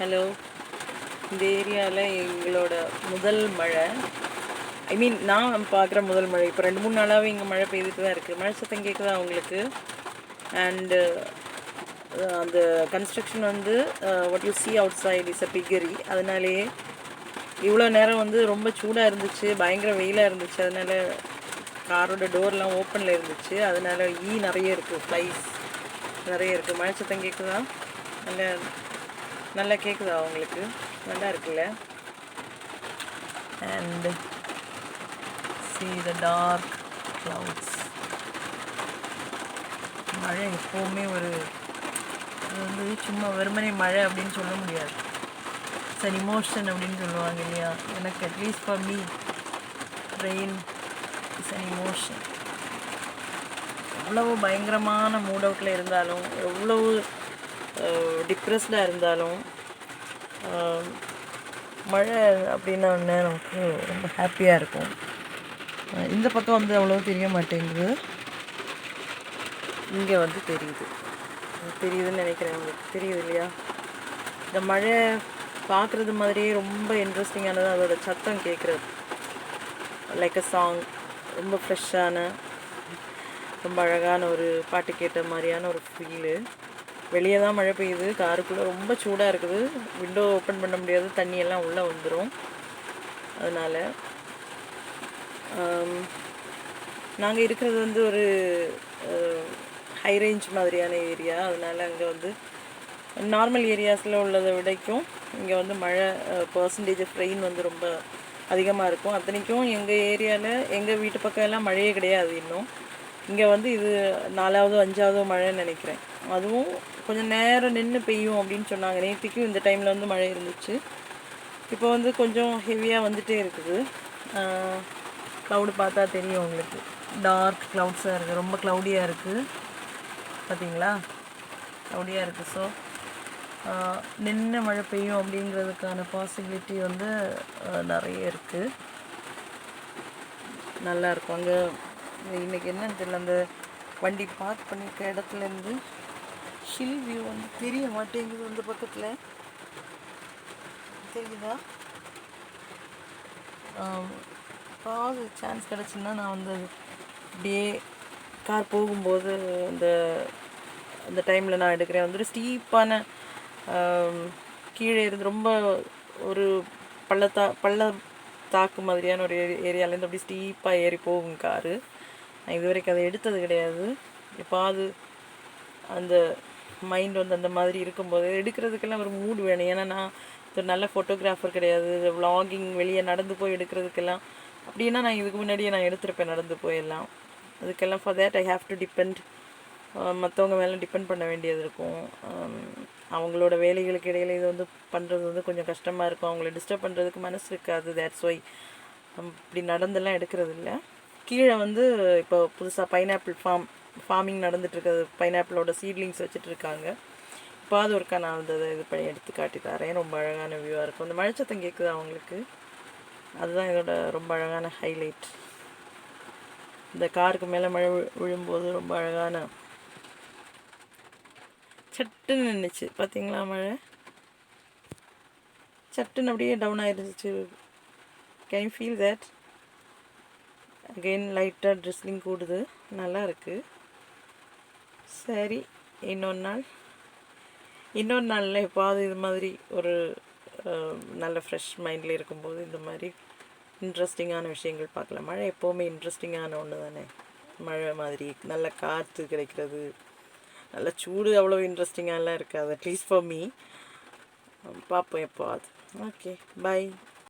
Hello. இந்த ஏரியாவில் எங்களோட முதல் மழை, ஐ மீன் நான் பார்க்குற முதல் மழை. இப்போ 2-3 நாளாகவே இங்கே மழை பெய்துட்டு தான் இருக்குது. மழை சத்தம் கேட்குதா அவங்களுக்கு? அண்டு அந்த கன்ஸ்ட்ரக்ஷன் வந்து what you see outside is a bakery. அதனாலேயே இவ்வளோ நேரம் வந்து ரொம்ப சூடாக இருந்துச்சு, பயங்கர வெயிலாக இருந்துச்சு. அதனால் காரோட டோர்லாம் ஓப்பனில் இருந்துச்சு. அதனால் நிறைய இருக்குது, ஃப்ளைஸ் நிறைய இருக்குது. மழை சத்தம் கேட்குதா? நல்லா கேட்குதா அவங்களுக்கு? நல்லா இருக்குல்ல? And see the dark clouds. மழை எப்போவுமே அது வந்து சும்மா வெறுமனே மழை அப்படின்னு சொல்ல முடியாது. இட்ஸ் அன் இமோஷன் அப்படின்னு சொல்லுவாங்க இல்லையா? எனக்கு at least for me rain it's an emotion. எவ்வளவு பயங்கரமான மூட் அவுட்டில் இருந்தாலும், எவ்வளவு டிப்ரெஸ்டாக இருந்தாலும், மழை அப்படின்னா நமக்கு ரொம்ப ஹாப்பியாக இருக்கும். இந்த பக்கம் வந்து அவ்வளோ தெரிய மாட்டேங்குது, இங்கே வந்து தெரியுதுன்னு நினைக்கிறேன். உங்களுக்கு தெரியுது இல்லையா? இந்த மழை பார்க்குறது மாதிரியே ரொம்ப இன்ட்ரெஸ்டிங்கானது அதோட சத்தம் கேட்குறது. லைக் அ சாங், ரொம்ப ஃப்ரெஷ்ஷான, ரொம்ப அழகான ஒரு பாட்டு கேட்ட மாதிரியான ஒரு ஃபீலு. வெளியே தான் மழை பெய்யுது, காருக்குள்ளே ரொம்ப சூடாக இருக்குது, விண்டோ ஓப்பன் பண்ண முடியாது, தண்ணியெல்லாம் உள்ளே வந்துடும். அதனால் நாங்கள் இருக்கிறது வந்து ஒரு ஹை ரேஞ்ச் மாதிரியான ஏரியா. அதனால் அங்கே வந்து நார்மல் ஏரியாஸில் உள்ளதை விடைக்கும் இங்கே வந்து மழை பர்சன்டேஜ் ஆஃப் ரெயின் வந்து ரொம்ப அதிகமாக இருக்கும். அத்தனைக்கும் எங்கள் ஏரியாவில் எங்கள் வீட்டு பக்கம் எல்லாம் மழையே கிடையாது இன்னும். இங்கே வந்து இது 4வது 5வது மழைன்னு நினைக்கிறேன். அதுவும் கொஞ்சம் நேரம் நின்று பெய்யும் அப்படின்னு சொன்னாங்க. நேற்றுக்கும் இந்த டைமில் வந்து மழை இருந்துச்சு. இப்போ வந்து கொஞ்சம் ஹெவியாக வந்துகிட்டே இருக்குது. க்ளவுடு பார்த்தா தெரியும் உங்களுக்கு, டார்க் க்ளவுட்ஸாக இருக்குது, ரொம்ப க்ளவுடியாக இருக்குது. பார்த்தீங்களா? க்ளவுடியாக இருக்குது. ஸோ நின்று மழை பெய்யும் அப்படிங்கிறதுக்கான பாசிபிலிட்டி வந்து நிறைய இருக்குது. நல்லாயிருக்கும். அங்கே இன்றைக்கி என்னன்னு தெரியல, அந்த வண்டி பார்க் பண்ணியிருக்க இடத்துலேருந்து ஹில் வியூ வந்து தெரிய மாட்டேங்குது. அந்த பக்கத்தில் தெரியுதா? பாது சான்ஸ் கிடச்சுன்னா நான் வந்து அப்படியே கார் போகும்போது அந்த டைமில் நான் எடுக்கிறேன். வந்துட்டு ஸ்டீப்பான கீழே இருந்து ரொம்ப ஒரு பள்ளத்தாக்கு மாதிரியான ஒரு ஏரியாலேருந்து அப்படி ஸ்டீப்பாக ஏறி போகும் காரு. நான் இது வரைக்கும் அதை எடுத்தது கிடையாது. எப்பாவது அந்த மைண்ட் வந்து அந்த மாதிரி இருக்கும்போது எடுக்கிறதுக்கெல்லாம் ஒரு மூடு வேணும். ஏன்னா நான் ஒரு நல்ல ஃபோட்டோகிராஃபர் கிடையாது. விலாகிங் வெளியே நடந்து போய் எடுக்கிறதுக்கெல்லாம் அப்படின்னா நான் இதுக்கு முன்னாடியே நான் எடுத்திருப்பேன் நடந்து போயெல்லாம். அதுக்கெல்லாம் for that I have to depend, மற்றவங்க மேலே டிபெண்ட் பண்ண வேண்டியது இருக்கும். அவங்களோட வேலைகளுக்கு இடையில் இது வந்து பண்ணுறது வந்து கொஞ்சம் கஷ்டமாக இருக்கும். அவங்கள டிஸ்டர்ப் பண்ணுறதுக்கு மனசு இருக்காது. தேட்ஸ் ஒய் இப்படி நடந்தெல்லாம் எடுக்கிறது இல்லை. கீழே வந்து இப்போ புதுசாக பைனாப்பிள் ஃபார்மிங் நடந்துகிட்ருக்குது. பைனாப்பிளோட சீட்லிங்ஸ் வச்சுட்ருக்காங்க. இப்போ அது ஒருக்கா நான் வந்து அதை இது பண்ணி எடுத்து காட்டி தரேன். ரொம்ப அழகான வியூவாக இருக்கும். அந்த மழைச்சத்தம் கேட்குது அவங்களுக்கு, அதுதான் இதோட ரொம்ப அழகான ஹைலைட். இந்த காருக்கு மேலே மழை விழும்போது ரொம்ப அழகான சட்டுன்னு நின்றுச்சு. பார்த்தீங்களா? மழை சட்டுன்னு அப்படியே டவுன் ஆகிருந்துச்சு. Can you feel that? Again லைட்டாக ட்ரெஸ்லிங் கூடுது. நல்லா இருக்குது. சரி, இன்னொரு நாளில் எப்பாவது இது மாதிரி ஒரு நல்ல ஃப்ரெஷ் மைண்டில் இருக்கும்போது இந்த மாதிரி இன்ட்ரெஸ்டிங்கான விஷயங்கள் பார்க்கலாம். மழை எப்போவுமே இன்ட்ரெஸ்டிங்கான ஒன்று தானே. மழை மாதிரி நல்ல காற்று கிடைக்கிறது, நல்ல சூடு அவ்வளோ இன்ட்ரெஸ்டிங்காகலாம் இருக்காது. At least for me. பார்ப்போம் எப்போது. Okay, by.